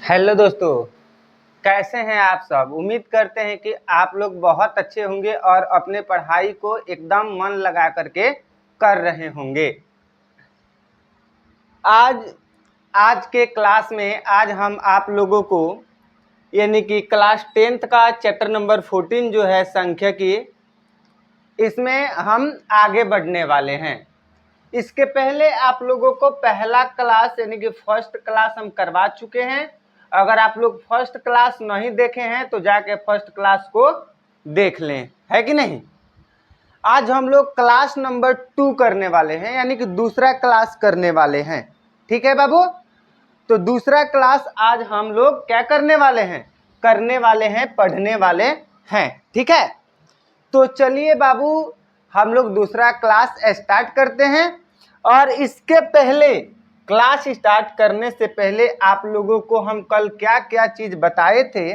Hello दोस्तों, कैसे हैं आप सब। उम्मीद करते हैं कि आप लोग बहुत अच्छे होंगे और अपने पढ़ाई को एकदम मन लगा करके कर रहे होंगे। आज के क्लास में आज हम आप लोगों को यानी कि क्लास 10th का चैप्टर नंबर 14 जो है सांख्यिकी, इसमें हम आगे बढ़ने वाले हैं। इसके पहले आप लोगों को पहला क्लास यानी कि फर्स्ट क्लास हम करवा चुके हैं। अगर आप लोग फर्स्ट क्लास नहीं देखे हैं तो जाके फर्स्ट क्लास को देख लें, है कि नहीं। आज हम लोग क्लास नंबर 2 करने वाले हैं, यानी कि दूसरा क्लास करने वाले हैं। ठीक है बाबू, तो दूसरा क्लास आज हम लोग क्या करने वाले हैं, पढ़ने वाले हैं। ठीक है, तो चलिए बाबू हम लोग दूसरा क्लास स्टार्ट करते हैं। और इसके पहले क्लास स्टार्ट करने से पहले आप लोगों को हम कल क्या क्या चीज बताए थे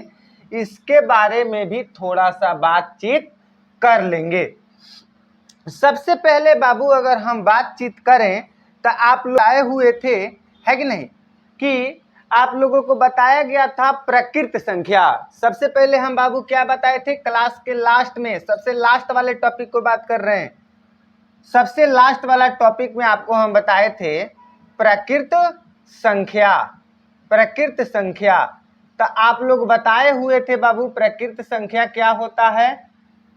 इसके बारे में भी थोड़ा सा बातचीत कर लेंगे। सबसे पहले बाबू अगर हम बातचीत करें तो आप लोग आए हुए थे, है कि नहीं, कि आप लोगों को बताया गया था प्रकृत संख्या। सबसे पहले हम बाबू क्या बताए थे क्लास के लास्ट में, सबसे लास्ट वाले टॉपिक को बात कर रहे हैं। सबसे लास्ट वाला टॉपिक में आपको हम बताए थे प्रकृत संख्या। प्रकृत संख्या तो आप लोग बताए हुए थे बाबू प्रकृत संख्या क्या होता है,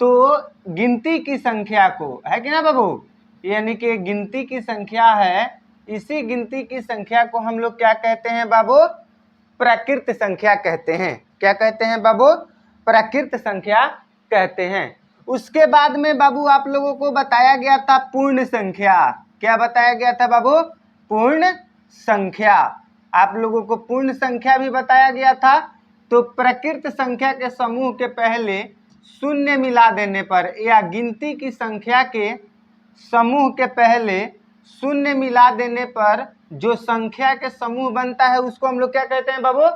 तो गिनती की संख्या को, है कि ना बाबू, यानी कि गिनती की संख्या है, इसी गिनती की संख्या को हम लोग क्या कहते हैं बाबू, प्रकृत संख्या कहते हैं। क्या कहते हैं बाबू, प्रकृत संख्या कहते हैं। उसके बाद में बाबू आप लोगों को बताया गया था पूर्ण संख्या। क्या बताया गया था बाबू, पूर्ण संख्या। आप लोगों को पूर्ण संख्या भी बताया गया था। तो प्रकृत संख्या के समूह के पहले शून्य मिला देने पर, या गिनती की संख्या के समूह के पहले शून्य मिला देने पर जो संख्या के समूह बनता है उसको हम लोग क्या कहते हैं बाबू,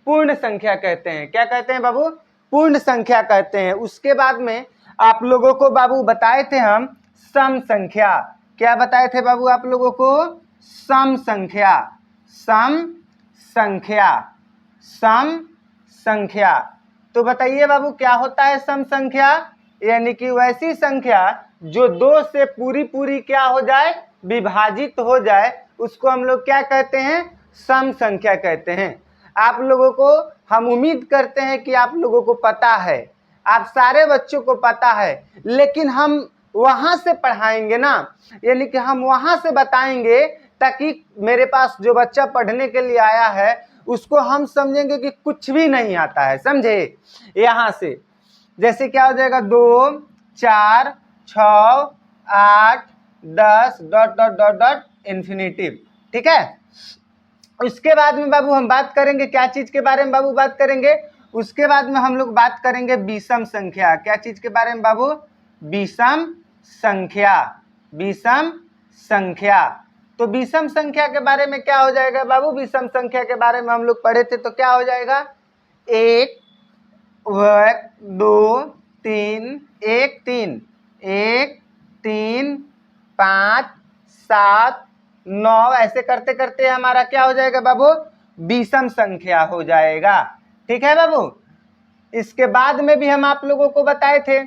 पूर्ण संख्या कहते हैं। क्या कहते हैं बाबू, पूर्ण संख्या कहते हैं। उसके बाद में आप लोगों को बाबू बताए थे हम सम संख्या। क्या बताए थे बाबू आप लोगों को, सम संख्या। सम संख्या, सम संख्या। तो बताइए बाबू क्या होता है सम संख्या, यानी कि वैसी संख्या जो दो से पूरी पूरी क्या हो जाए, विभाजित हो जाए, उसको हम लोग क्या कहते हैं, सम संख्या कहते हैं। आप लोगों को हम उम्मीद करते हैं कि आप लोगों को पता है, आप सारे बच्चों को पता है, लेकिन हम वहां से पढ़ाएंगे ना, यानी कि हम वहां से बताएंगे ताकि मेरे पास जो बच्चा पढ़ने के लिए आया है उसको हम समझेंगे कि कुछ भी नहीं आता है, समझे। यहां से जैसे क्या हो जाएगा, 2 4 6 8 10 dot dot dot dot infinitive. ठीक है, उसके बाद में बाबू हम बात करेंगे क्या चीज के बारे में बाबू बात करेंगे, उसके बाद में हम लोग बात करेंगे विषम संख्या। क्या चीज के बारे में बाबू, विषम संख्या। विषम संख्या, तो विषम संख्या के बारे में क्या हो जाएगा बाबू, विषम संख्या के बारे में हम लोग पढ़े थे तो क्या हो जाएगा, 1 2 3 1 3 1 3 5 7 9, ऐसे करते करते हमारा क्या हो जाएगा बाबू, विषम संख्या हो जाएगा। ठीक है बाबू, इसके बाद में भी हम आप लोगों को बताए थे,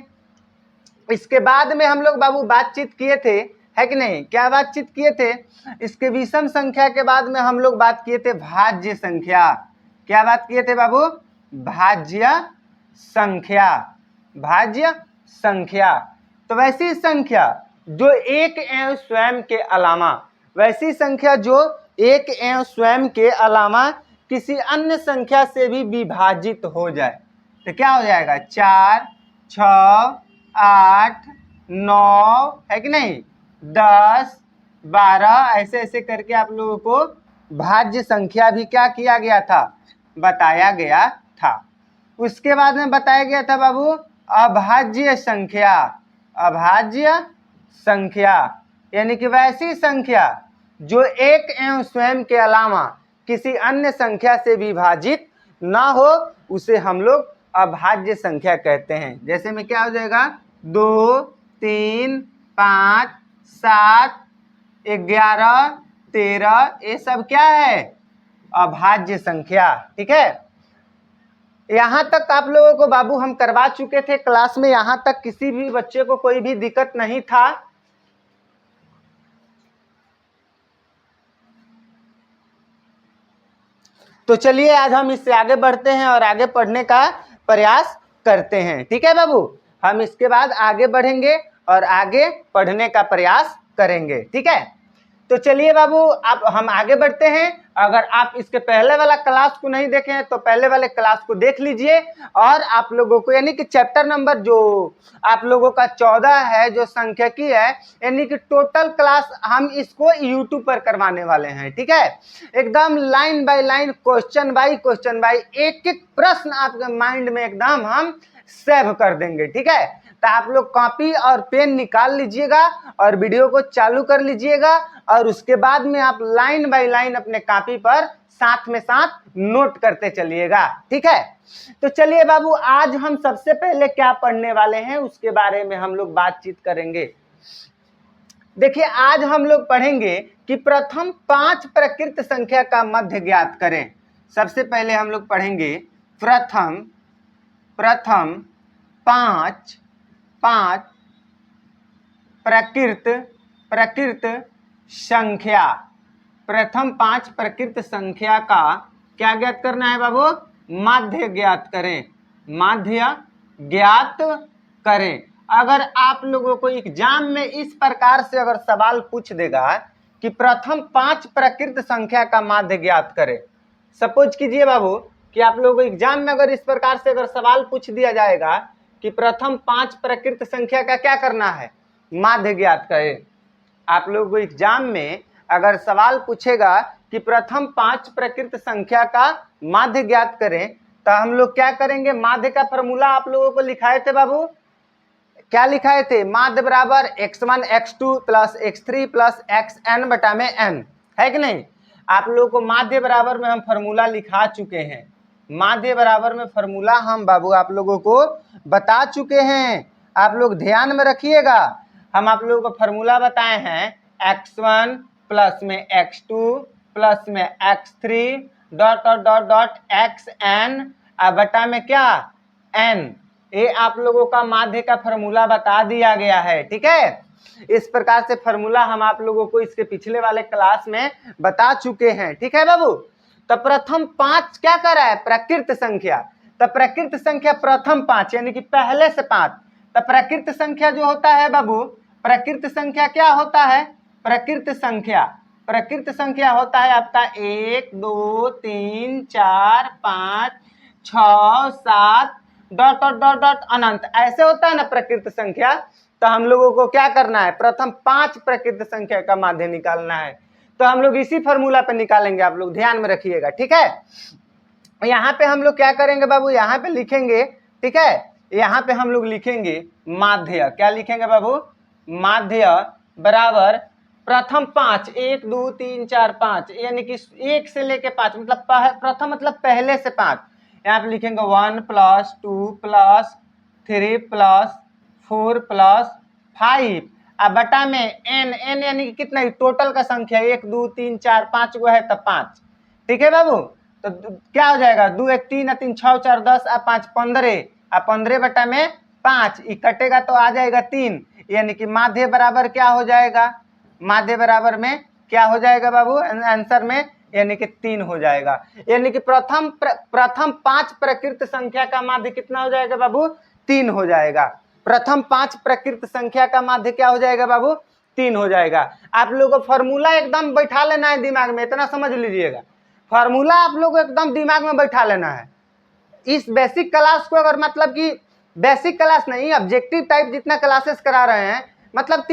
इसके बाद में हम लोग बाबू बातचीत किए थे, है कि नहीं, क्या बातचीत किए थे, इसके विषम संख्या के बाद में हम लोग बात किए थे भाज्य संख्या। क्या बात किए थे बाबू, भाज्य संख्या। भाज्य संख्या तो वैसी संख्या जो एक एवं स्वयं के अलावा, वैसी संख्या जो एक एवं स्वयं के अलावा किसी अन्य संख्या से भी विभाजित हो जाए। तो क्या हो जाएगा, 4 6 8 9, है कि नहीं, 10 12, ऐसे ऐसे करके आप लोगों को भाज्य संख्या भी क्या किया गया था, बताया गया था। उसके बाद में बताया गया था बाबू अभाज्य संख्या। अभाज्य संख्या यानी कि वैसी संख्या जो एक एवं स्वयं के अलावा किसी अन्य संख्या से विभाजित ना हो, उसे हम लोग अभाज्य संख्या कहते हैं। जैसे में क्या हो जाएगा, 2 3 5 7 11 13, ये सब क्या है, अभाज्य संख्या। ठीक है, यहां तक आप लोगों को बाबू हम करवा चुके थे क्लास में, यहां तक किसी भी बच्चे को कोई भी दिक्कत नहीं था। तो चलिए आज हम इससे आगे बढ़ते हैं और आगे पढ़ने का प्रयास करते हैं। ठीक है बाबू, हम इसके बाद आगे बढ़ेंगे और आगे पढ़ने का प्रयास करेंगे। ठीक है, तो चलिए बाबू आप हम आगे बढ़ते हैं। अगर आप इसके पहले वाला क्लास को नहीं देखे हैं तो पहले वाले क्लास को देख लीजिए, और आप लोगों को यानी कि चैप्टर नंबर जो आप लोगों का 14 है जो सांख्यिकी है, यानी कि टोटल क्लास हम इसको यूट्यूब पर करवाने वाले हैं। ठीक है, एकदम line by line, question by एक एक प्रश्न आपके माइंड में एकदम हम सेव कर देंगे। ठीक है, तो आप लोग कॉपी और पेन निकाल लीजिएगा और वीडियो को चालू कर लीजिएगा, और उसके बाद में आप लाइन बाय लाइन अपने कॉपी पर साथ में साथ नोट करते चलिएगा। ठीक है, तो चलिए बाबू आज हम सबसे पहले क्या पढ़ने वाले हैं उसके बारे में हम लोग बातचीत करेंगे। देखिए आज हम लोग पढ़ेंगे कि प्रथम 5 प्रकृत संख्या का मध्य ज्ञात करें। सबसे पहले हम लोग पढ़ेंगे प्रथम 5 प्रकृत संख्या। प्रथम 5 प्रकृत संख्या का क्या ज्ञात करना है बाबू? माध्य ज्ञात करें, माध्य ज्ञात करें। अगर आप लोगों को एग्जाम में इस प्रकार से अगर सवाल पूछ देगा कि प्रथम 5 प्रकृत संख्या का माध्य ज्ञात करें, सपोज कीजिए बाबू कि आप लोगों को एग्जाम में अगर इस प्रकार से अगर सवाल पूछ दिया जाएगा कि प्रथम 5 प्रकृत संख्या का क्या करना है? माध्य ज्ञात करें। आप लोगों को एग्जाम में अगर सवाल पूछेगा कि प्रथम 5 प्रकृत संख्या का माध्य ज्ञात करें, तो हम लोग क्या करेंगे? माध्य का फॉर्मूला आप लोगों को लिखाए थे बाबू, क्या लिखाए थे? माध्य बराबर x1 x2 plus x3 plus xn बटा में n, है कि नहीं? आप लोगों को माध्य बराबर में हम फॉर्मूला लिखा चुके हैं। माध्य बराबर में फॉर्मूला हम बाबू आप लोगों को बता चुके हैं, आप लोग ध्यान में रखिएगा। हम आप लोगों को फॉर्मूला बताए हैं x1 प्लस में x2 प्लस में x3 dot dot dot dot xn बटा में क्या? n। ये आप लोगों का माध्य का फॉर्मूला बता दिया गया है। ठीक है, इस प्रकार से फॉर्मूला हम आप लोगों को इसके पिछले वाले क्लास में बता चुके हैं। ठीक है बाबू, तो प्रथम 5 क्या कर रहा है? प्रकृत संख्या। तो प्रकृत संख्या प्रथम 5 यानी कि पहले से 5। तो प्रकृत संख्या जो होता है बाबू, प्रकृत संख्या क्या होता है? प्रकृत संख्या होता है आपका 1 2 3 4 5 6 7 डॉट डॉट डॉट डॉट अनंत, ऐसे होता है ना प्रकृत संख्या। तो हम लोगों को क्या करना है? प्रथम 5 प्रकृत संख्या का माध्य निकालना है। तो हम लोग इसी फॉर्मूला पे निकालेंगे, आप लोग ध्यान में रखिएगा। ठीक है, यहाँ पे हम लोग क्या करेंगे बाबू? यहाँ पे लिखेंगे, ठीक है, यहाँ पे हम लोग लिखेंगे माध्य। क्या लिखेंगे बाबू? माध्य बराबर प्रथम 5, 1 2 3 4 5, यानी कि 1 से लेके 5, मतलब प्रथम मतलब पहले से 5। यहाँ पे लिखेंगे 1 प्लस 2 प्लस 3 प्लस 4 प्लस 5 अब बटा में n यानी कि कितना? टोटल का संख्या 1 2 3 4 5 गो है तब 5। ठीक है बाबू, तो क्या हो जाएगा? 2 1 3 3 6 4 10 आ 5 15 आ 15 बटा में 5, ये कटेगा तो आ जाएगा 3, यानी कि माध्य बराबर क्या हो जाएगा? माध्य बराबर में क्या हो जाएगा बाबू आंसर में? यानी कि 3 हो जाएगा। यानी कि प्रथम 5 प्रकृत संख्या का माध्य कितना हो जाएगा बाबू? 3 हो जाएगा। प्रथम 5 प्रकृत संख्या का माध्य क्या हो जाएगा बाबू? 3 हो जाएगा। आप लोगों को फॉर्मूला एकदम बैठा लेना है दिमाग में, इतना समझ लीजिएगा। फॉर्मूला आप लोगों को एकदम दिमाग में बैठा लेना है। इस बेसिक क्लास को अगर मतलब कि बेसिक क्लास नहीं, ऑब्जेक्टिव टाइप जितना क्लासेस करा रहे हैं, मतलब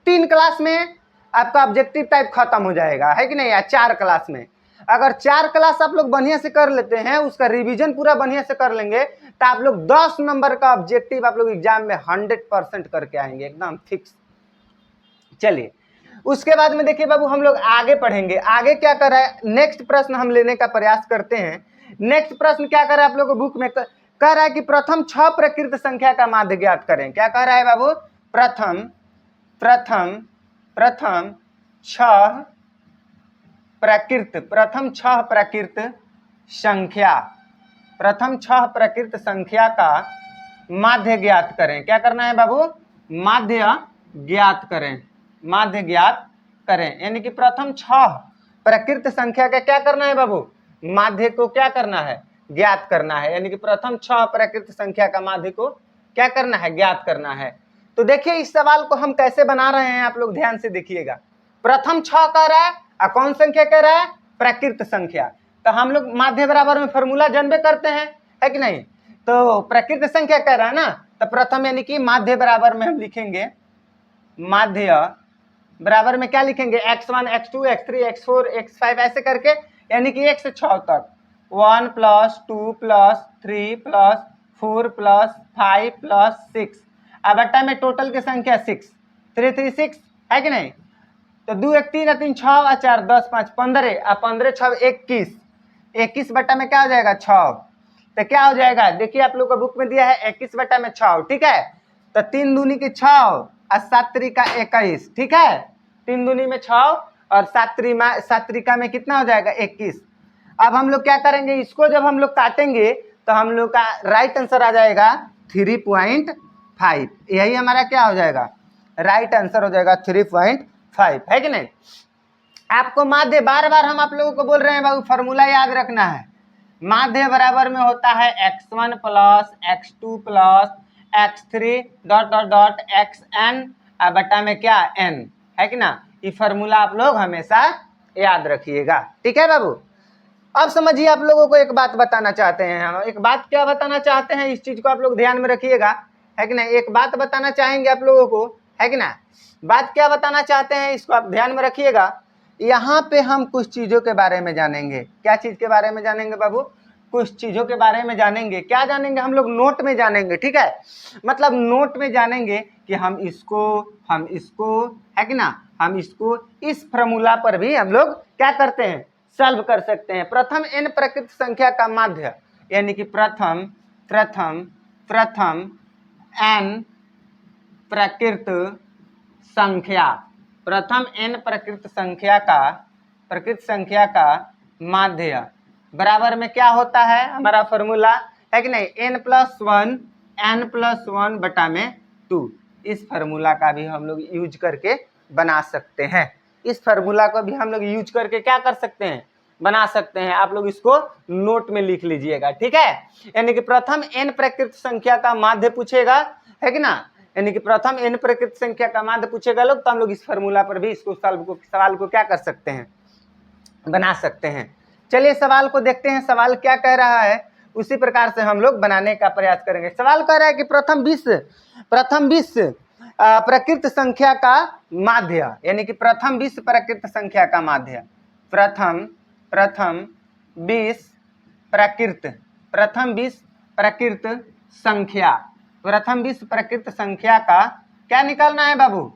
3 क्लास में आपका ऑब्जेक्टिव टाइप खत्म हो जाएगा, है कि नहीं? या 4 क्लास में अगर 4 क्लास आप लोग बढ़िया से कर लेते हैं, उसका रिवीजन पूरा बढ़िया से कर लेंगे, तो आप लोग 10 नंबर का ऑब्जेक्टिव आप लोग एग्जाम में 100% करके आएंगे, एकदम फिक्स। चलिए उसके बाद में देखिए बाबू हम लोग आगे पढ़ेंगे। आगे क्या कर रहा है? नेक्स्ट प्रश्न हम लेने का प्रयास करते हैं। नेक्स्ट प्रश्न क्या कर रहा है आप लोग को बुक में? कह रहा है कि प्रथम 6 प्रकृत संख्या का माध्य ज्ञात करें। क्या कह रहा है बाबू? प्रथम 6 प्रकृत प्रथम 6 प्रकृत संख्या, प्रथम 6 प्रकृत संख्या का माध्य ज्ञात करें। क्या करना है बाबू? माध्य ज्ञात करें, माध्य ज्ञात करें। यानी कि प्रथम 6 प्रकृत संख्या का क्या करना है बाबू? माध्य को क्या करना है? ज्ञात करना है। यानी कि प्रथम 6 प्रकृत संख्या का माध्य को क्या करना है? ज्ञात करना है। तो देखिए इस सवाल को हम कैसे बना रहे हैं, आप लोग ध्यान से देखिएगा। प्रथम 6 कह रहा है और कौन संख्या कह रहा है? प्रकृत संख्या। तो हम लोग माध्य बराबर में फॉर्मूला जानबे करते हैं, है कि नहीं? तो प्रकृत संख्या कह रहा है ना, तो प्रथम यानी कि माध्य बराबर में हम लिखेंगे, माध्य बराबर में क्या लिखेंगे? x1 x2 x3 x4 x5 ऐसे करके, यानी कि 1 से 6 तक 1 + 2 + 3 + 4 + 5 + 6 अब बट्टा में टोटल की संख्या 6 3 3 6 है कि नहीं? तो 2 1 3 3 6 और 4 10 5 15 और 15 6 21 21 बट्टा में क्या हो जाएगा? 6। तो क्या हो जाएगा? देखिए आप लोग का बुक में दिया है 21 बट्टा में 6, ठीक है? तो 3 दूनी की 6 और 7 त्रिका 21, ठीक है? 3 दूनी में 6 और 7 त्रिका में कितना हो जाएगा? 21। अब हम लोग क्या करेंगे? इसको जब हम लोग काटेंगे तो हम लोग का राइट आंसर आ जाएगा 3.5। यही हमारा क्या हो जाएगा? राइट आंसर हो जाएगा 3.5, है कि नहीं? आपको माध्य बार बार हम आप लोगों को बोल रहे हैं बाबू, फॉर्मूला याद रखना है। माध्य बराबर में होता है x1 + x2 + x3 ... xn और बटा में क्या? n, है कि ना? ये फॉर्मूला आप लोग हमेशा याद रखिएगा, ठीक है बाबू? अब समझिए, आप लोगों को एक बात बताना चाहते हैं हम। एक बात क्या बताना चाहते हैं, इस चीज को आप लोग ध्यान में रखिएगा, है कि नहीं? एक बात बताना चाहेंगे आप लोगों को, है कि ना? बात क्या बताना चाहते हैं, इसको आप ध्यान में रखिएगा। यहाँ पे हम कुछ चीजों के बारे में जानेंगे। क्या चीज के बारे में जानेंगे बाबू? कुछ चीजों के बारे में जानेंगे। क्या जानेंगे? हम लोग नोट में जानेंगे, ठीक है? मतलब नोट में जानेंगे कि हम इसको है कि ना, हम इसको इस फॉर्मूला पर भी हम लोग क्या करते हैं? सॉल्व कर सकते हैं। प्रथम n प्रकृत संख्या का माध्य, यानी कि प्रथम n प्रकृत संख्या, प्रथम n प्रकृत संख्या का माध्य बराबर में क्या होता है? हमारा फॉर्मूला, है कि नहीं? n+1 बटा में 2। इस फार्मूला का भी हम लोग यूज करके बना सकते हैं। इस फार्मूला को भी हम लोग यूज करके क्या कर सकते हैं? बना सकते हैं। आप लोग इसको नोट में लिख लीजिएगा, ठीक है? यानी कि प्रथम n प्रकृत संख्या का माध्य पूछेगा, है कि ना? यानी कि प्रथम n प्रकृत संख्या का माध्य पूछेगा लोग, तो हम लोग इस फार्मूला पर भी इसको सवाल को क्या कर सकते हैं? बना सकते हैं। चलिए सवाल को देखते हैं, सवाल क्या कह रहा है, उसी प्रकार से हम लोग बनाने का प्रयास करेंगे। सवाल कह रहा है कि प्रथम 20 प्रकृत संख्या का माध्य, यानी कि प्रथम 20 प्रकृत संख्या का माध्य, प्रथम 20 प्रकृत संख्या, प्रथम 20 प्रकृत संख्या का क्या निकालना है बाबू?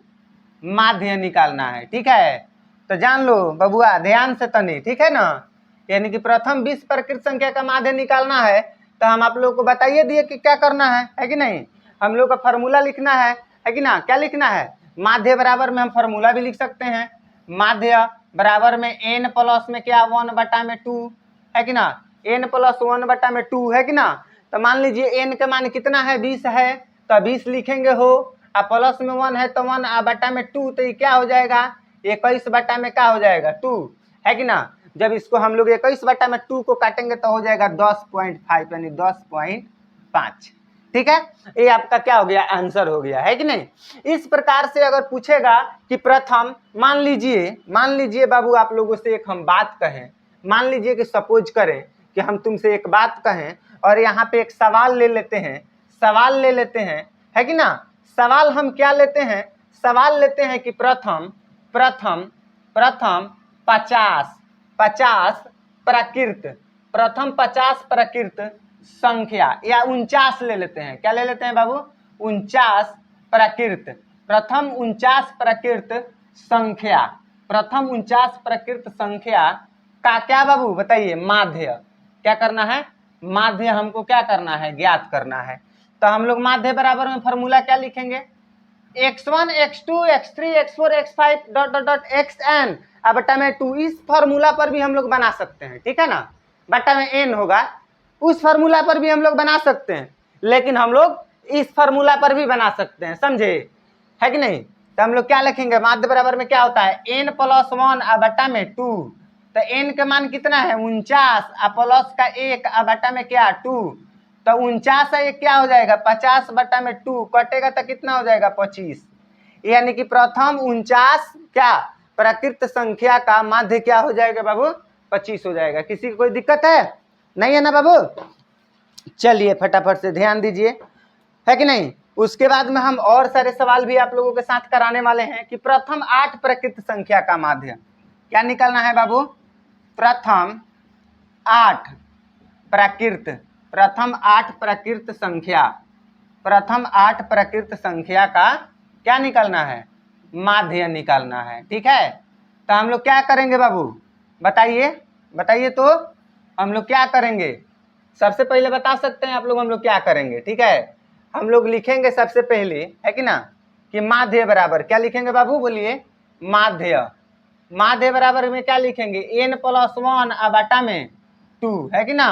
माध्य निकालना है, ठीक है? तो जान लो बबुआ ध्यान से तनी, ठीक है ना? यानी कि प्रथम 20 प्रकृत संख्या का माध्य निकालना है, तो हम आप लोगों को बताइए दिए कि क्या करना है कि नहीं? हम लोग का फॉर्मूला लिखना है कि ना? क्या लिखना है? माध्य बराबर में हम फॉर्मूला भी लिख सकते हैं। माध्य बराबर में n प्लस में क्या? 1 बटा में 2, है कि ना? n + 1 बटा में 2, है कि ना? तो मान लीजिए n का मान कितना है? 20 है, तो 20 लिखेंगे हो, और प्लस में 1 है तो 1 बटा में 2, तो ये क्या हो जाएगा? 21 बटा में क्या हो जाएगा? 2, है कि ना? जब इसको हम लोग 21 बटा में 2 को काटेंगे तो हो जाएगा 10.5, यानी 10.5, ठीक है? ये आपका क्या हो गया? आंसर हो गया, है कि नहीं? इस प्रकार से अगर पूछेगा कि प्रथम, मान लीजिए बाबू आप लोगों से एक हम बात कहें, मान लीजिए कि सपोज करें कि हम तुमसे एक बात कहें और यहाँ पे एक सवाल ले लेते हैं, है कि ना? सवाल हम क्या लेते हैं? सवाल लेते हैं कि प्रथम 50 प्रकृत संख्या, या 49 ले लेते हैं। क्या ले लेते हैं बाबू? 49 प्रकृत, प्रथम 49 प्रकृत संख्या, प्रथम 49 प्रकृत संख्या का क्या बाबू बताइए? माध्य। क्या करना है? माध्य हमको क्या करना है? ज्ञात करना है। तो हम लोग माध्य बराबर में फॉर्मूला क्या लिखेंगे? x1 x2 x3 x4 x5 ... xn और बट्टा में 2, इस फॉर्मूला पर भी हम लोग बना सकते हैं, ठीक है ना। बट्टा में n होगा, उस फार्मूला पर भी हम लोग बना सकते हैं, लेकिन हम लोग इस फार्मूला पर भी बना सकते हैं, समझे, है कि नहीं। तो हम लोग क्या लिखेंगे, माध्य बराबर में क्या होता है, n + 1 और बट्टा में 2। तो n का मान कितना है 49 और प्लस का 1 और बट्टा में क्या 2। तो 49 है, ये क्या हो जाएगा 50 बट्टा में 2 कटेगा तो कितना हो जाएगा 25। यानी कि प्रथम 49 क्या प्राकृत संख्या का माध्य क्या हो जाएगा बाबू 25 हो जाएगा। किसी को कोई दिक्कत है, नहीं है ना बाबू। चलिए फटाफट से ध्यान दीजिए, है कि नहीं। उसके बाद में हम और सारे सवाल भी आप लोगों के साथ कराने वाले हैं कि प्रथम 8 प्राकृत संख्या का माध्य क्या निकालना है बाबू। प्रथम 8 प्राकृत, प्रथम 8 प्राकृत संख्या, प्रथम 8 प्राकृत संख्या का क्या निकालना है, माध्य निकालना है, ठीक है। तो हम लोग क्या करेंगे बाबू, बताइए बताइए। तो हम लोग क्या करेंगे, सबसे पहले बता सकते हैं आप लोग हम लोग क्या करेंगे, ठीक है। हम लोग लिखेंगे सबसे पहले, है कि ना, कि माध्य बराबर क्या लिखेंगे बाबू, बोलिए माध्य। माध्य बराबर में क्या लिखेंगे, n + 1 और बट्टा में 2, है कि ना।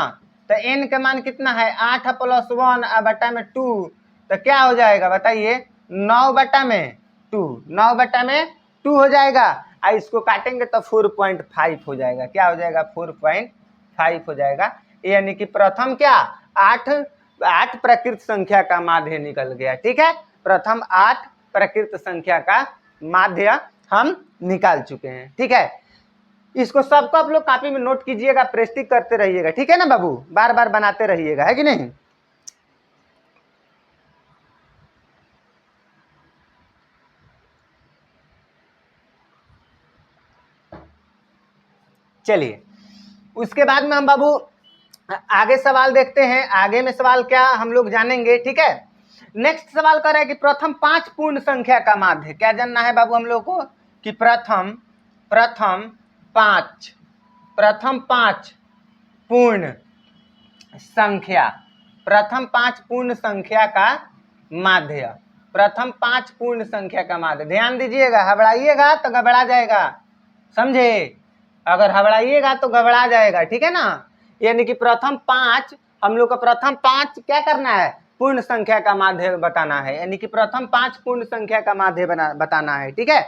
तो n का मान कितना है 8 + 1 और बट्टा में 2, तो क्या हो जाएगा बताइए 9 बट्टा में 2, 9 बट्टा में 2 हो जाएगा। और इसको काटेंगे तो 4.5 हो जाएगा, क्या हो जाएगा 4.5 हो जाएगा। यानी कि प्रथम क्या 8 प्राकृत संख्या का माध्य निकल गया, ठीक है। प्रथम 8 प्राकृत संख्या का माध्य हम निकाल चुके हैं, ठीक है। इसको सबको आप लोग कॉपी में नोट कीजिएगा, प्रैक्टिस करते रहिएगा, ठीक है ना बाबू, बार बार बनाते रहिएगा, है कि नहीं। चलिए उसके बाद में हम बाबू आगे सवाल देखते हैं। आगे में सवाल क्या हम लोग जानेंगे, ठीक है। नेक्स्ट सवाल कर रहा है कि प्रथम 5 पूर्ण संख्या का माध्य क्या जानना है बाबू हम लोग को, कि प्रथम 5 पूर्ण संख्या, प्रथम 5 पूर्ण संख्या का माध्य, प्रथम 5 पूर्ण संख्या का माध्य। ध्यान दीजिएगा, हबड़ाइएगा तो घबरा जाएगा, समझे, अगर हबड़ाइएगा तो घबरा जाएगा, ठीक है ना। यानी कि प्रथम 5 हम लोग का प्रथम 5 क्या करना है, पूर्ण संख्या का माध्य बताना है, यानी कि प्रथम 5 पूर्ण संख्या का माध्य बताना है, ठीक है।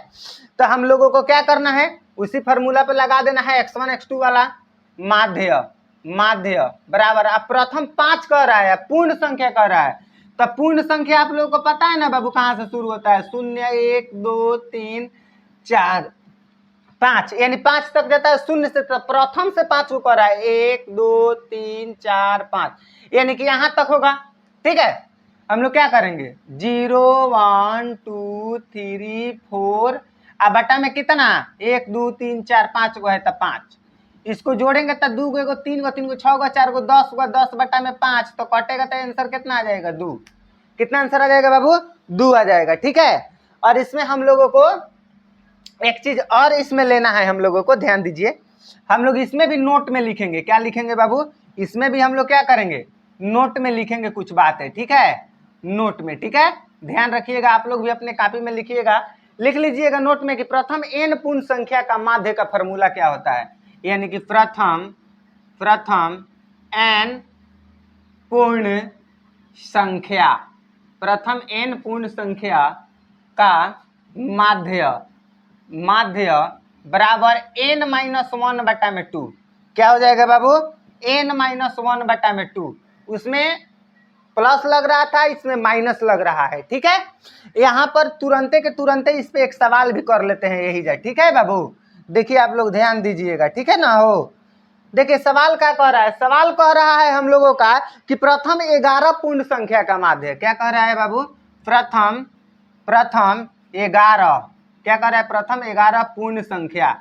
तो हम लोगों को क्या करना है, उसी फार्मूला पे लगा देना है x1 x2 वाला माध्य, माध्य बराबर। अब प्रथम 5 कह रहा है, पूर्ण संख्या कह रहा है, तो पूर्ण संख्या आप लोगों को पता है ना बाबू कहाँ से शुरू होता है, 0 1 2 3 4 5, यानी 5 तक जाता है, 0 से तो प्रथम से 5 को कर रहा है 1 2 3 4 5, यानी कि यहां तक होगा, ठीक है। हम लोग क्या करेंगे 0 1 2 3 4 अब बटा में कितना 1 2 3 4 5 गो है तो 5, इसको जोड़ेंगे तो 2 गो 3 गो 3 गो 6 गो 4 गो 10 गो, 10 बटा में 5 तो कटेगा तो आंसर कितना आ जाएगा 2। कितना आंसर आ जाएगा बाबू 2 आ जाएगा, ठीक है। और इसमें हम लोगों को एक चीज और इसमें लेना है हम लोगों को, ध्यान दीजिए, हम लोग इसमें भी नोट में लिखेंगे, क्या लिखेंगे बाबू, इसमें भी हम लोग क्या करेंगे नोट में लिखेंगे कुछ बात है, ठीक है, नोट में, ठीक है। ध्यान रखिएगा, आप लोग भी अपने कॉपी में लिखिएगा, लिख लीजिएगा नोट में कि प्रथम n पूर्ण संख्या का माध्य का फॉर्मूला क्या होता है, यानी कि प्रथम n पूर्ण संख्या, प्रथम n पूर्ण संख्या का माध्य बराबर n-1 बटा में 2, क्या हो जाएगा बाबू n-1 बटा में 2, उसमें प्लस लग रहा था, इसमें माइनस लग रहा है, ठीक है। यहाँ पर तुरंते के तुरंते इस पे एक सवाल भी कर लेते हैं यही जाए, ठीक है बाबू। देखिए आप लोग ध्यान दीजिएगा, ठीक है ना। हो देखिए सवाल क्या कह रहा है, सवाल कह रहा है हम लोगों का कि प्रथम 11 पूर्ण संख्या का माध्य, क्या कह रहा है बाबू, प्रथम 11, क्या कह रहा है प्रथम 11 पूर्ण संख्या,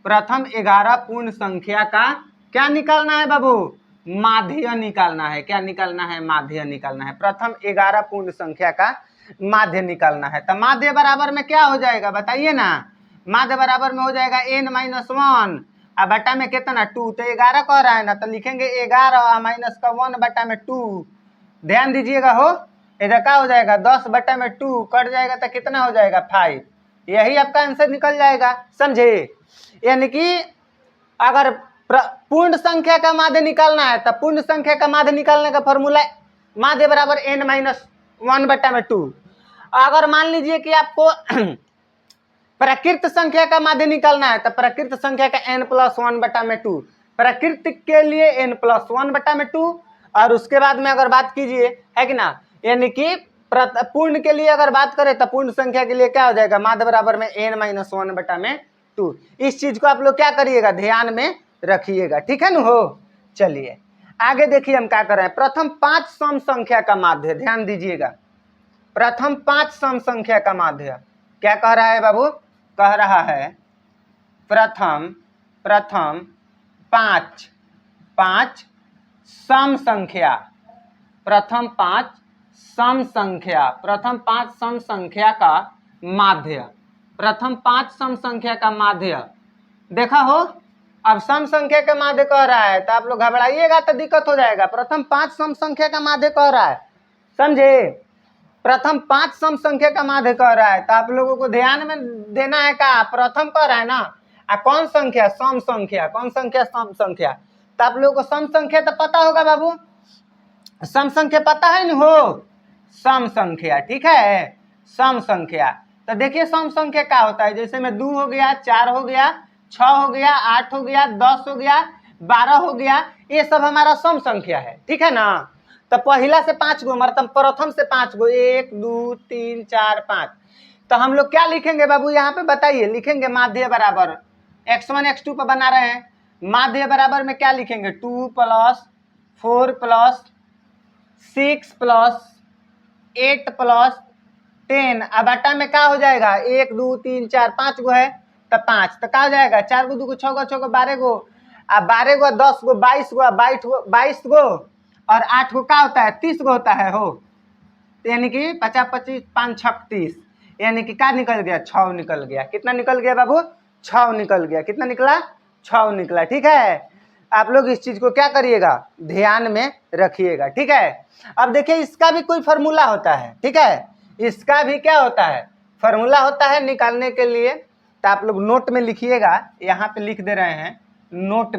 प्रथम 11 पूर्ण संख्या का क्या निकालना है बाबू, माध्य निकालना है, क्या निकालना है, माध्य निकालना है, प्रथम 11 पूर्ण संख्या का माध्य निकालना है। तो माध्य बराबर में क्या हो जाएगा बताइए ना, माध्य बराबर में हो जाएगा n-1 और बटा में कितना 2, तो 11 कह रहा है ना, तो लिखेंगे 11 और माइनस का 1 बटा में 2। ध्यान दीजिएगा, हो इधर क्या हो जाएगा 10 बटा में 2 कट जाएगा तो कितना हो जाएगा 5, यही आपका आंसर निकल जाएगा, समझे। यानी कि अगर पूर्ण संख्या का माध्य निकालना है, तब पूर्ण संख्या का माध्य निकालने का फॉर्मूला माध्य बराबर n-1/2। अगर मान लीजिए कि आपको प्रकृत संख्या का माध्य निकालना है, तो प्रकृत संख्या का n+1/2, प्रकृत के लिए n+1/2। और उसके बाद में अगर बात कीजिए, है कि ना, यानी कि पूर्ण के लिए अगर बात करें तो पूर्ण संख्या के लिए क्या हो जाएगा, माध्य बराबर में n-1/2। इस चीज को आप लोग क्या करिएगा, ध्यान में रखिएगा, ठीक है ना हो। चलिए आगे देखिए हम क्या कर रहे हैं। प्रथम 5 सम संख्या का माध्य, ध्यान दीजिएगा, प्रथम 5 सम संख्या का माध्य क्या कह रहा है बाबू, कह रहा है प्रथम 5 सम संख्या, प्रथम 5 सम संख्या, प्रथम 5 सम संख्या का माध्य, प्रथम 5 सम संख्या का माध्य। देखा हो, अब सम संख्या का माध्य कह रहा है तो आप लोग घबराइएगा तो दिक्कत हो जाएगा। प्रथम 5 सम संख्या का माध्य कह रहा है, समझे, प्रथम 5 सम संख्या का माध्य कह रहा है, तो आप लोगों को ध्यान में देना है का प्रथम कह रहा है ना, कौन संख्या, सम संख्या, कौन संख्या, सम संख्या। तो आप लोगों को सम संख्या तो पता होगा बाबू, सम संख्या पता है न हो, सम संख्या, ठीक है, सम संख्या। तो देखिए सम संख्या क्या होता है, जैसे में 2 हो गया, 4 हो गया, 6 हो गया, 8 हो गया, 10 हो गया, 12 हो गया, ये सब हमारा सम संख्या है, ठीक है ना। तो पहला से 5 गो, मतलब प्रथम से 5 गो, 1 2 3 4 5। तो हम लोग क्या लिखेंगे बाबू, यहाँ पे बताइए, लिखेंगे माध्य बराबर x1 x2 पर बना रहे हैं, माध्य बराबर में क्या लिखेंगे, 2 + 4 + 6 + 8 + 10। अब बटा में क्या हो जाएगा, 1 2 3 4 5 गो है, तो 5, तो क्या हो जाएगा, 4 गो 2 गो 6 गो 6 गो 12 गो, अब 12 गो 10 गो 22 गो 22 गो, और 8 गो क्या होता है, 30 गो होता है हो। तो यानी कि 50 25 5 6 30, यानी कि क्या निकल गया, 6 निकल गया। कितना निकल गया बाबू, 6 निकल गया। कितना निकला, 6 निकला, ठीक है। आप लोग इस चीज को क्या करिएगा, ध्यान में रखिएगा, ठीक है। अब देखिए इसका भी कोई फॉर्मूला होता है, ठीक है, इसका भी क्या होता है, फॉर्मूला होता है निकालने के लिए। तो आप लोग नोट में लिखिएगा, यहाँ पे लिख दे रहे हैं, नोट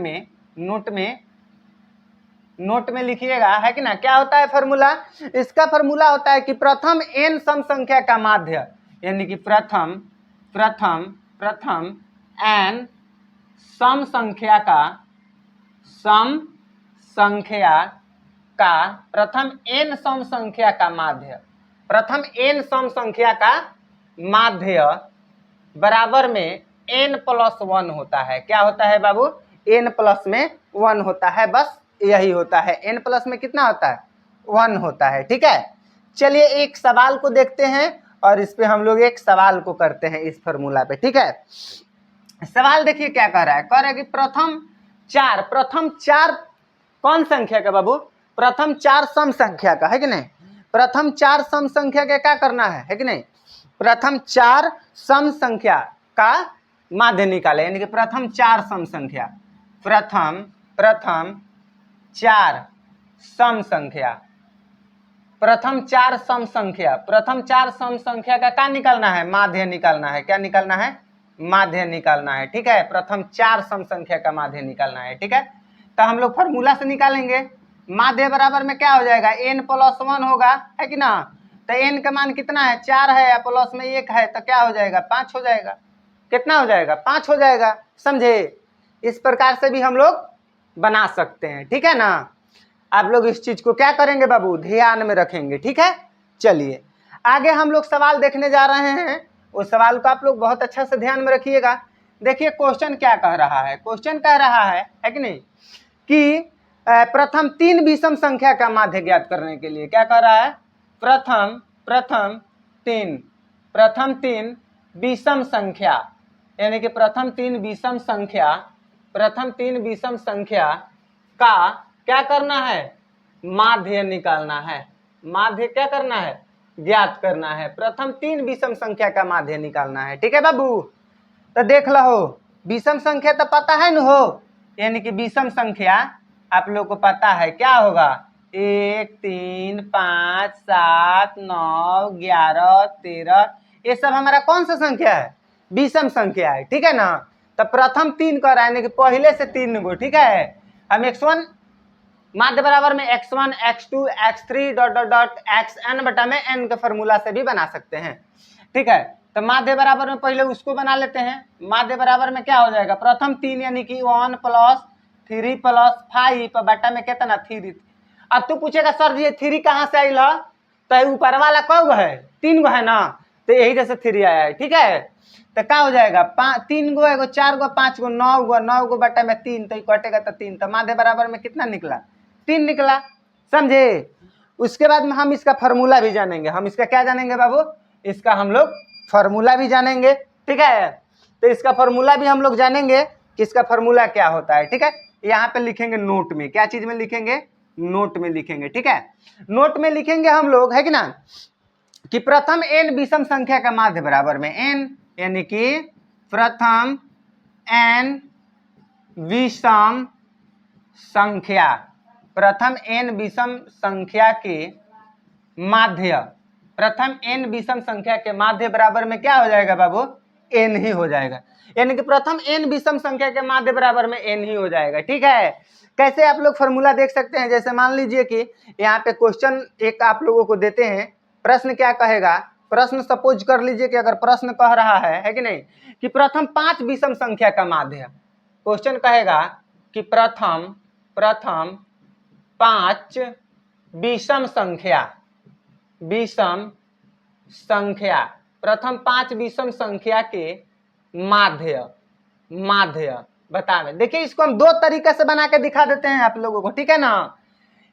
में लिखिएगा, है कि ना। क्या होता है फॉर्मूला, इसका फॉर्मूला होता है कि प्रथम n सम संख्या का माध्य, यानी कि प्रथम n सम संख्या का, प्रथम n सम संख्या का माध्य, प्रथम n सम संख्या का माध्य बराबर में n+1 होता है। क्या होता है बाबू, n+1 होता है, बस यही होता है। n+ में कितना होता है, 1 होता है, ठीक है। चलिए एक सवाल को देखते हैं और इस पे हम लोग एक सवाल को करते हैं इस फॉर्मूला पे, ठीक है। सवाल देखिए क्या कह रहा है, कह रहा है कि प्रथम चार कौन संख्या का बाबू, प्रथम 4 सम संख्या का, है कि नहीं, प्रथम 4 सम संख्या का क्या करना है कि नहीं, प्रथम 4 सम संख्या का माध्य निकाले, यानी कि प्रथम 4 सम संख्या, प्रथम 4 सम संख्या, प्रथम 4 सम संख्या, प्रथम 4 सम संख्या का क्या निकालना है, माध्य निकालना है। क्या निकालना है, माध्य निकालना है, ठीक है। प्रथम 4 सम संख्या का माध्य निकालना है, ठीक है। तो हम लोग फॉर्मूला से निकालेंगे, माध्य बराबर में क्या हो जाएगा, n+1 होगा, है कि ना। तो n का मान कितना है, 4 है, या प्लस में 1 है, तो क्या हो जाएगा, 5 हो जाएगा। कितना हो जाएगा, 5 हो जाएगा, समझे। इस प्रकार से भी हम लोग बना सकते हैं, ठीक है ना। आप लोग इस चीज को क्या करेंगे बाबू, ध्यान में रखेंगे, ठीक है। चलिए आगे हम लोग सवाल देखने जा रहे हैं, उस सवाल को आप लोग बहुत अच्छा से ध्यान में रखिएगा। देखिए क्वेश्चन क्या कह रहा है, क्वेश्चन कह रहा है कि नहीं, कि प्रथम 3 विषम संख्या का माध्य ज्ञात करने के लिए क्या कह रहा है, प्रथम 3 विषम संख्या, यानी कि प्रथम 3 विषम संख्या का क्या करना है, माध्य निकालना है, माध्य क्या करना है, ज्ञात करना है। प्रथम 3 विषम संख्या का माध्य निकालना है, ठीक है बाबू। तो देख लो, विषम संख्या तो पता है न हो, यानी कि विषम संख्या आप लोग को पता है क्या होगा, 1 3 5 7 9 11 13, ये सब हमारा कौन सा संख्या है, विषम संख्या है, ठीक है ना। तो प्रथम 3 कह रहा है कि पहले से 3 गो, ठीक है। हम x1 माध्य बराबर में x1 x2 x3 dot dot dot xn बटा में n के फॉर्मूला से भी बना सकते हैं, ठीक है। तो माध्य बराबर में पहले उसको बना लेते हैं। माध्य बराबर में क्या हो जाएगा, प्रथम 3 यानी कि 1 + 3 + 5 बटा में कितना 3। अब तू पूछेगा सर ये 3 कहाँ से आइल, तो ऊपर वाला कौ है, 3 गो है ना, तो यही जैसे 3 आया है, ठीक है। तो क्या हो जाएगा 3 गो, एगो 4 गो 5 गो 9 गो बटा में 3, तो कटेगा तो 3, तो माध्य बराबर में कितना निकला 3 निकला, समझे। उसके बाद में हम इसका फॉर्मूला भी जानेंगे। हम इसका क्या जानेंगे बाबू, इसका हम लोग फॉर्मूला भी जानेंगे, ठीक है। तो इसका फॉर्मूला भी हम लोग जानेंगे कि इसका फॉर्मूला क्या होता है, ठीक है। यहाँ पे लिखेंगे नोट में, क्या चीज में लिखेंगे, नोट में लिखेंगे, ठीक है। नोट में लिखेंगे हम लोग, है कि ना, कि प्रथम n विषम संख्या का माध्य बराबर में n, यानी कि प्रथम n विषम संख्या, प्रथम n विषम संख्या के माध्य, प्रथम n विषम संख्या के माध्य बराबर में क्या हो जाएगा बाबू, n ही हो जाएगा। यानी कि प्रथम n विषम संख्या के माध्य बराबर में n ही हो जाएगा, ठीक है। कैसे आप लोग फॉर्मूला देख सकते हैं, जैसे मान लीजिए कि यहाँ पे क्वेश्चन एक आप लोगों को देते हैं, प्रश्न क्या कहेगा, प्रश्न सपोज कर लीजिए कि अगर प्रश्न कह रहा है कि नहीं, कि प्रथम 5 विषम संख्या का माध्य, क्वेश्चन कहेगा कि प्रथम 5 विषम संख्या, विषम संख्या, प्रथम 5 विषम संख्या के माध्य, माध्य बतावे। देखिए इसको हम 2 तरीके से बना के दिखा देते हैं आप लोगों को, ठीक है ना।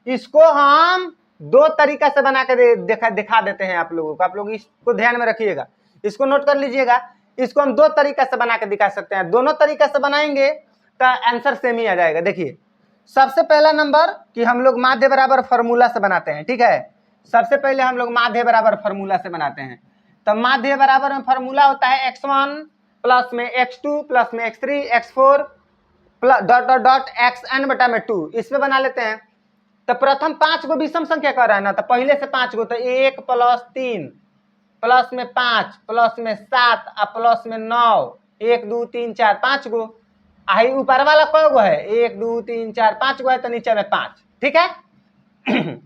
इसको हम 2 तरीका से बना के दिखा देते हैं आप लोगों को। आप लोग इसको ध्यान में रखिएगा, इसको नोट कर लीजिएगा। इसको हम 2 तरीका से बना के दिखा सकते हैं। दोनों तरीका से बनाएंगे तो आंसर सेम ही आ जाएगा। देखिए सबसे पहला नंबर कि हम लोग माध्य बराबर फॉर्मूला से बनाते हैं, ठीक है। सबसे पहले हम लोग माध्य बराबर फॉर्मूला से बनाते हैं। तो माध्य बराबर में फॉर्मूला होता है x1 प्लस में x2 प्लस में x3 x4 plus dot dot dot xn बटा में 2, इसमें बना लेते हैं। तो प्रथम 5 गो विषम संख्या कर रहा है ना, तो पहले से 5 गो, तो 1 + 3 प्लस में 5 प्लस में 7 और प्लस में 9, 1 2 3 4 5 गो। आई ऊपर वाला कौ गो है, 1 2 3 4 5 गो है, तो नीचे में 5, ठीक है।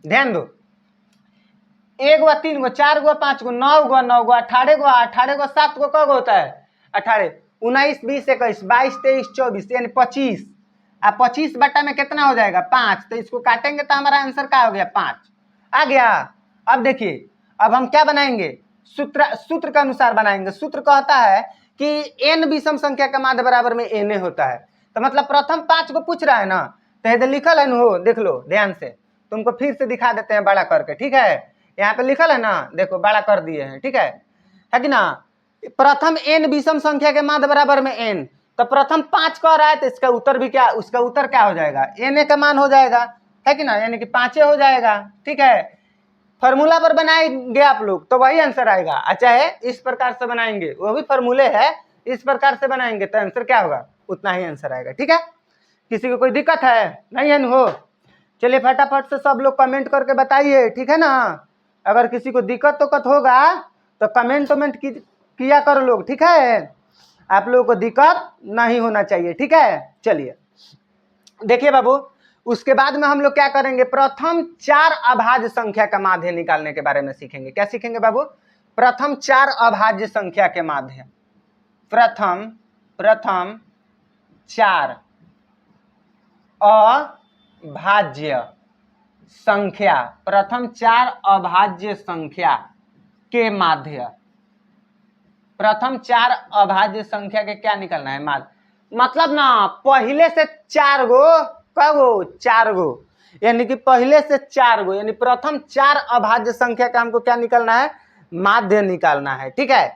ध्यान दो, 1 गो 3 गो 4 गो 5 गो 9 गो 18 गो 7 गो कौ गो होता है 18, 19 20 21 22 23 24 यानी 25, अब 25 बटा में कितना हो जाएगा 5, तो इसको काटेंगे तो हमारा आंसर क्या हो गया 5 आ गया। अब देखिए अब हम क्या बनाएंगे, सूत्र के अनुसार बनाएंगे। सूत्र कहता है कि n विषम संख्या का माध्य बराबर में n होता है। तो मतलब प्रथम 5 को पूछ रहा है ना, तो इधर लिखल है ना, हो देख लो ध्यान से, तुमको फिर से दिखा देते हैं बड़ा करके, ठीक है। यहाँ पे लिखल है ना, देखो बड़ा कर दिए हैं, ठीक है कि ना। प्रथम n विषम संख्या के माध्य बराबर में n, तो प्रथम 5 कह रहा है, तो इसका उत्तर भी क्या, उसका उत्तर क्या हो जाएगा, n का मान हो जाएगा, है कि ना, यानी कि 5 हो जाएगा, ठीक है। फॉर्मूला पर बनाएंगे आप लोग तो वही आंसर आएगा। अच्छा है इस प्रकार से बनाएंगे, वो भी फॉर्मूले है, इस प्रकार से बनाएंगे तो आंसर क्या होगा, उतना ही आंसर आएगा, ठीक है। किसी को कोई दिक्कत है नहीं है, हो चलिए फटाफट से सब लोग कमेंट करके बताइए, ठीक है ना। अगर किसी को दिक्कत होगा तो कमेंट किया करो लोग, ठीक है। आप लोगों को दिक्कत नहीं होना चाहिए, ठीक है। चलिए देखिए बाबू, उसके बाद में हम लोग क्या करेंगे, प्रथम 4 अभाज्य संख्या का माध्य निकालने के बारे में सीखेंगे। क्या सीखेंगे बाबू, प्रथम 4 अभाज्य संख्या के माध्य, प्रथम 4 अभाज्य संख्या, प्रथम 4 अभाज्य संख्या के माध्य, प्रथम 4 अभाज्य संख्या के क्या निकलना है माध्य, मतलब ना पहले से 4 गो, कगो 4 गो, यानी कि पहले से 4 गो, यानी प्रथम 4 अभाज्य संख्या का हमको क्या निकलना है, माध्य निकालना है, ठीक है।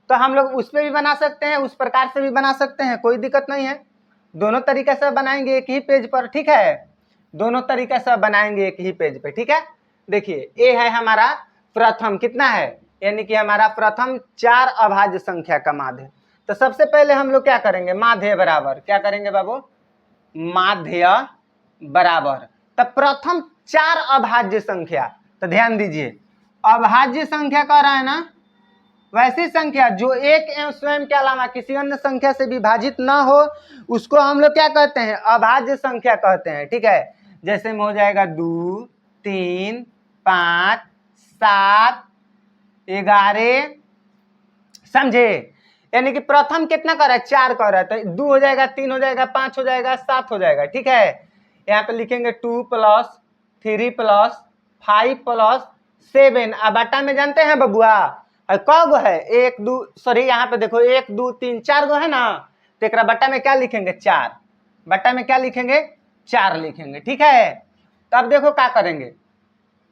तो हम लोग उस पर भी बना सकते हैं, उस प्रकार से भी बना सकते हैं, कोई दिक्कत नहीं है। दोनों तरीके से बनाएंगे एक ही पेज पर, ठीक है। दोनों तरीके से बनाएंगे एक ही पेज पे, ठीक है। देखिए ये है हमारा प्रथम, कितना है, यानी कि हमारा प्रथम 4 अभाज्य संख्या का माध्य। तो सबसे पहले हम लोग क्या करेंगे, माध्य बराबर, क्या करेंगे बाबू, माध्य बराबर। तो प्रथम 4 अभाज्य संख्या, तो ध्यान दीजिए अभाज्य संख्या कह रहा है ना, वैसी संख्या जो एक एवं स्वयं के अलावा किसी अन्य संख्या से विभाजित न हो उसको हम लोग क्या कहते हैं, अभाज्य संख्या कहते हैं। ठीक है, जैसे में हो जाएगा 2, 3, 5, 7, 11, समझे। यानी कि प्रथम कितना कर रहा है, 4 कर रहा है, तो 2 हो जाएगा, 3 हो जाएगा, 5 हो जाएगा, 7 हो जाएगा। ठीक है, यहाँ पे लिखेंगे 2 + 3 + 5 + 7। अब बटा में जानते हैं बबुआ क गो है, 1 2 सॉरी यहाँ पे देखो 1 2 3 4 गो है ना, तो एक बटा में क्या लिखेंगे, 4। बटा में क्या लिखेंगे, 4 लिखेंगे। ठीक है, तब देखो क्या करेंगे,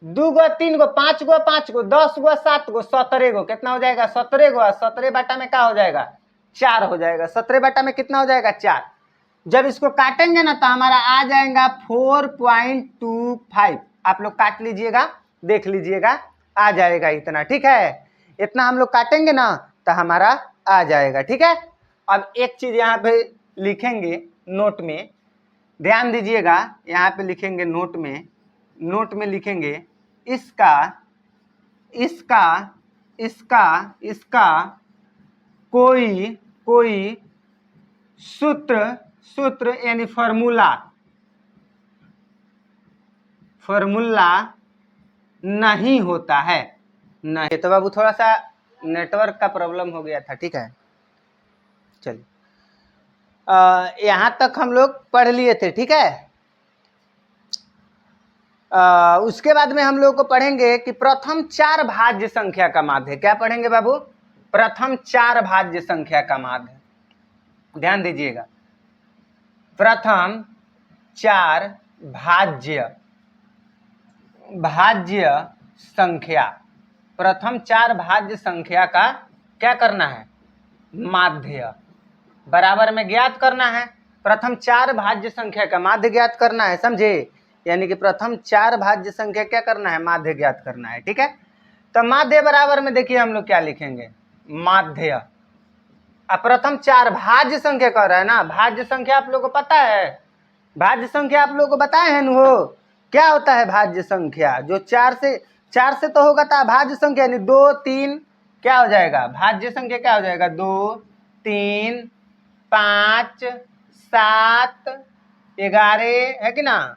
2 गो 3 गो 5 गो 5 गो 10 गो 7 गो 17 गो, कितना हो जाएगा, 17 गो। 17 बटा में क्या हो जाएगा, 4 हो जाएगा। 17 बटा में कितना हो जाएगा, 4। जब इसको काटेंगे ना तो हमारा आ जाएगा 4.25। आप लोग काट लीजिएगा, देख लीजिएगा, आ जाएगा इतना। ठीक है, इतना हम लोग काटेंगे ना तो हमारा आ जाएगा। ठीक है, अब एक चीज यहाँ पे लिखेंगे नोट में, ध्यान दीजिएगा, यहाँ पे लिखेंगे नोट में लिखेंगे इसका इसका इसका इसका कोई सूत्र यानी फॉर्मूला नहीं होता है। नहीं तो बाबू थोड़ा सा नेटवर्क का प्रॉब्लम हो गया था। ठीक है, चलिए यहाँ तक हम लोग पढ़ लिए थे। ठीक है, उसके बाद में हम लोग को पढ़ेंगे कि प्रथम 4 भाज्य संख्या का माध्य। क्या पढ़ेंगे बाबू, प्रथम 4 भाज्य संख्या का माध्य। ध्यान दीजिएगा, प्रथम 4 भाज्य संख्या, प्रथम 4 भाज्य संख्या का क्या करना है, माध्य बराबर में ज्ञात करना है। प्रथम 4 भाज्य संख्या का माध्य ज्ञात करना है, समझे। यानी कि प्रथम 4 भाज्य संख्या क्या करना है, माध्य ज्ञात करना है। ठीक है, तो माध्य बराबर में देखिए हम लोग क्या लिखेंगे, माध्य। अब प्रथम 4 भाज्य संख्या कह रहा है ना, भाज्य संख्या आप लोग को पता है, भाज्य संख्या आप लोग को बताए हैं वो क्या होता है। भाज्य संख्या जो 4 से तो होगा था भाज्य संख्या, यानी 2 3 क्या हो जाएगा, भाज्य संख्या क्या हो जाएगा, 2 3 5 7 11 है कि ना।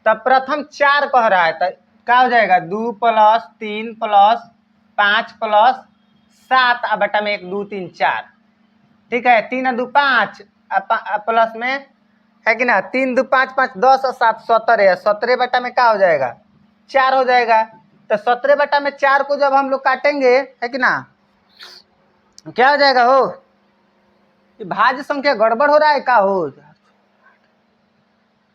तब प्रथम 4 कह रहा है तो क्या हो जाएगा, 2 + 3 + 5 + 7 अब बटा में 1 2 3 4। ठीक है, 3 2 5 प्लस में है कि ना, 3 2 5 5 10 और 7 17। 17 बटा में क्या हो जाएगा, 4 हो जाएगा। तो 17 बटा में 4 को जब हम लोग काटेंगे है कि ना, क्या हो जाएगा हो, भाज्य संख्या गड़बड़ हो रहा है, क्या हो,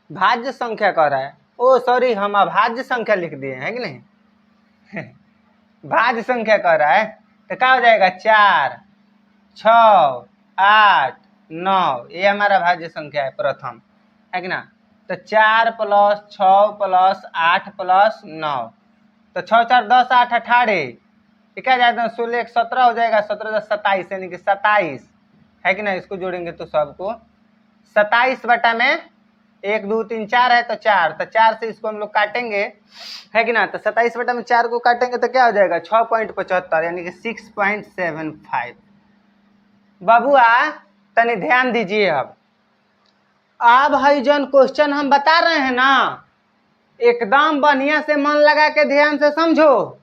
भाज्य संख्या कह रहा है, ओ सॉरी हम अभाज्य संख्या लिख दिए है कि नहीं भाज्य संख्या कह रहा है, तो क्या हो जाएगा, 4 6 8 9, ये हमारा भाज्य संख्या है प्रथम, है कि ना। तो 4 + 6 + 8 + 9, तो 6 4 10 8 18, क्या जाएगा, 16 1 17 हो जाएगा, 17 10 27 यानी कि 27 है कि ना। इसको जोड़ेंगे तो सबको 27 बटा में 1 2 3 4 है तो 4, तो 4 से इसको हम लोग काटेंगे है कि ना, तो 27 बटा में 4 को काटेंगे तो क्या हो जाएगा, 6.75 यानी कि 6.75। बाबुआ तनी ध्यान दीजिए, अब है जन क्वेश्चन हम बता रहे हैं ना, एकदम बढ़िया से मन लगा के ध्यान से समझो,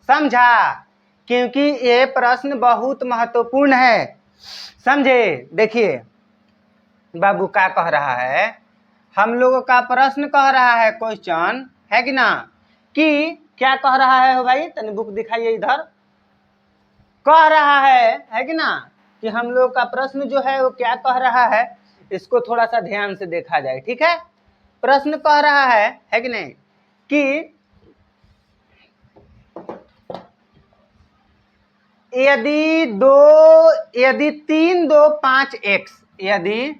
समझा, क्योंकि ये प्रश्न बहुत महत्वपूर्ण है, समझे। देखिए बाबू क्या कह रहा है, हम लोगों का प्रश्न कह रहा है, क्वेश्चन है कि ना, कि क्या कह रहा है भाई, तनी बुक दिखाइए इधर। कह रहा है कि ना, कि हम लोग का प्रश्न जो है वो क्या कह रहा है, इसको थोड़ा सा ध्यान से देखा जाए। ठीक है, प्रश्न कह रहा है कि नहीं, कि यदि 3 2 5 x, यदि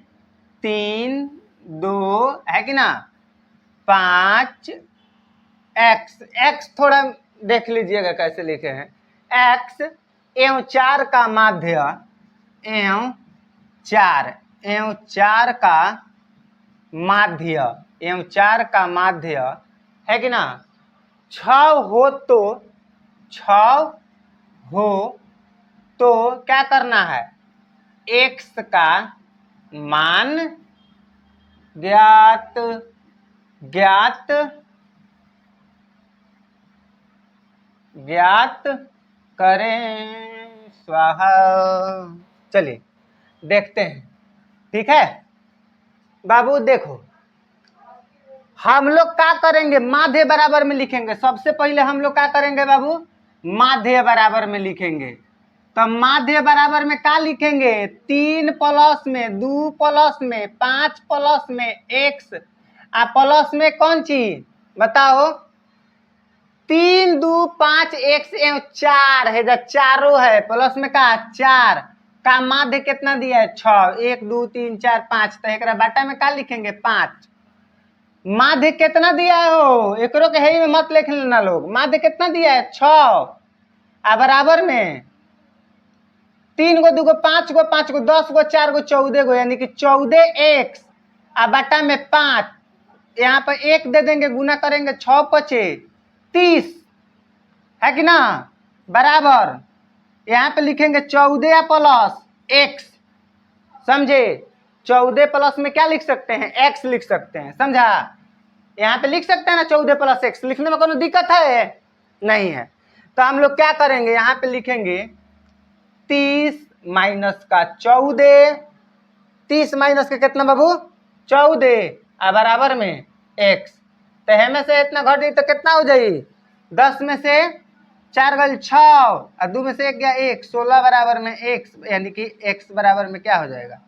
3 2 है कि ना 5 x, x थोड़ा देख लीजिएगा कैसे लिखे हैं, x एवं 4 का माध्य, एवं 4 का माध्य, एवं 4 का माध्य है कि ना 6 हो तो 6 हो तो क्या करना है, x का मान ज्ञात करें स्वाहा। चलिए देखते हैं, ठीक है बाबू। देखो हम लोग क्या करेंगे, माध्य बराबर में लिखेंगे। सबसे पहले हम लोग क्या करेंगे बाबू, माध्य बराबर में लिखेंगे। तो माध्य बराबर में क्या लिखेंगे, 3 प्लस में 2 प्लस में 5 प्लस में x आ प्लस में कौन चीज बताओ, 3 2 5 x 4 है, जब चारों है प्लस में का 4 का माध्य कितना दिया है 6, 1 2 3 4 5, तो एक बाटा में क्या लिखेंगे 5। माध्य कितना दिया है हो, एकरो के है में मत लिख लेना लोग, माध्य कितना दिया है 6 आ बराबर में 3 गो 2 गो 5 गो 5 गो 10 गो 4 गो 14 गो, यानी कि 14x आ बटा में 5। यहाँ पर 1 दे देंगे, गुना करेंगे 6 पचे 30 है कि ना, बराबर यहाँ पे लिखेंगे 14 प्लस x, समझे। 14 प्लस में क्या लिख सकते हैं, x लिख सकते हैं, समझा। यहाँ पे लिख सकते हैं ना 14 प्लस x, लिखने में कोई दिक्कत है नहीं है। तो हम लोग क्या करेंगे, यहाँ पे लिखेंगे 30 माइनस का 14, 30 माइनस का कितना बाबू 14 आ बराबर में x। तो हमें से इतना घट गई तो कितना हो जाई, 10 में से 4 गल 6 और 2 में से 1 गया 1, 16 बराबर में x, यानी कि x बराबर में क्या हो जाएगा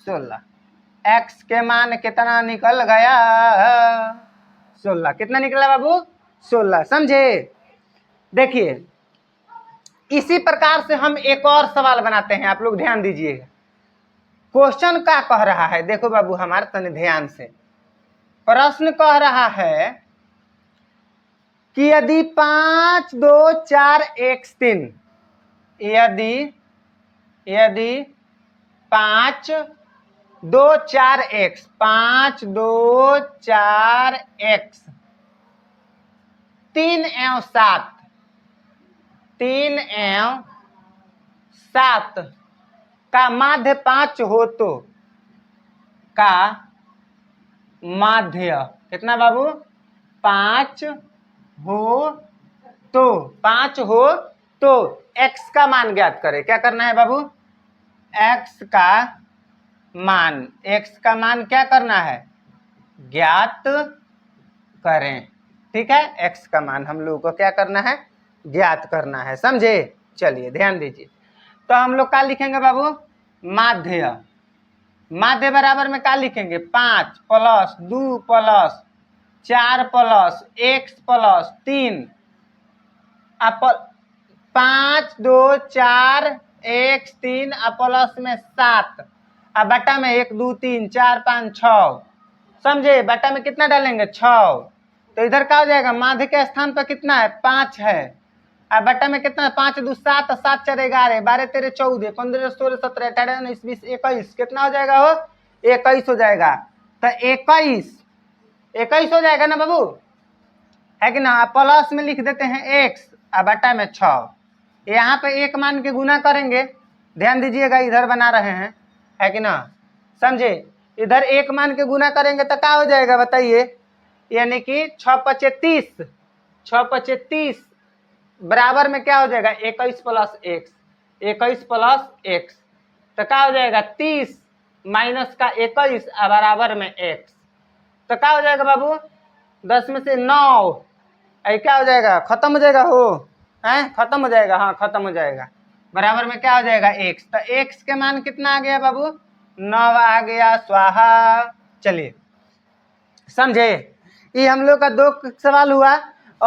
16। x के मान कितना निकल गया 16, कितना निकला बाबू 16, समझे। देखिए इसी प्रकार से हम एक और सवाल बनाते हैं, आप लोग ध्यान दीजिएगा। क्वेश्चन क्या कह रहा है, देखो बाबू हमारे तने ध्यान से, प्रश्न कह रहा है कि यदि 5 2 4 x 3, यदि 5 2 4 x 5 2 4 x 3 एवं 7 3 एवं 7 का माध्य 5 हो तो का माध्य कितना बाबू 5 हो तो 5 हो तो x का मान ज्ञात करें। क्या करना है बाबू, x का मान क्या करना है ज्ञात करें, ठीक है। x का मान हम लोगों को क्या करना है ज्ञात करना है, समझे। चलिए ध्यान दीजिए, तो हम लोग क्या लिखेंगे बाबू, माध्य बराबर में क्या लिखेंगे 5 plus 2 plus 4 plus x plus 3 5 2 4 x 3 plus में 7 अब बटा में 1 2 3 4 5 6, समझे। बटा में कितना डालेंगे 6, तो इधर क्या हो जाएगा, माध्य के स्थान पर कितना है 5 है, अब बटा में कितना है 5 2 7 7 4 11 12 13 14 15 16 17 18 19 20 21, कितना हो जाएगा हो 21 हो जाएगा। तो 21 हो जाएगा ना बाबू, है कि ना। प्लस में लिख देते हैं x और बटा में 6, यहाँ पे एक मान के गुना करेंगे, ध्यान दीजिएगा इधर बना रहे हैं, है कि ना, समझे। इधर एक मान के गुना करेंगे तो क्या हो जाएगा बताइए, यानी कि 6 पचे 30, 6 पचे 30 बराबर में क्या हो जाएगा 21 प्लस x, 21 प्लस x, तो क्या हो जाएगा 30 माइनस का 21 बराबर में x, तो क्या हो जाएगा बाबू 10 में से 9, क्या हो जाएगा खत्म हो जाएगा हो, है खत्म हो जाएगा, हाँ खत्म हो जाएगा, बराबर में क्या हो जाएगा x। तो x के मान कितना आ गया बाबू 9 आ गया, स्वाहा। चलिए समझे, ये हम लोग का 2 सवाल हुआ।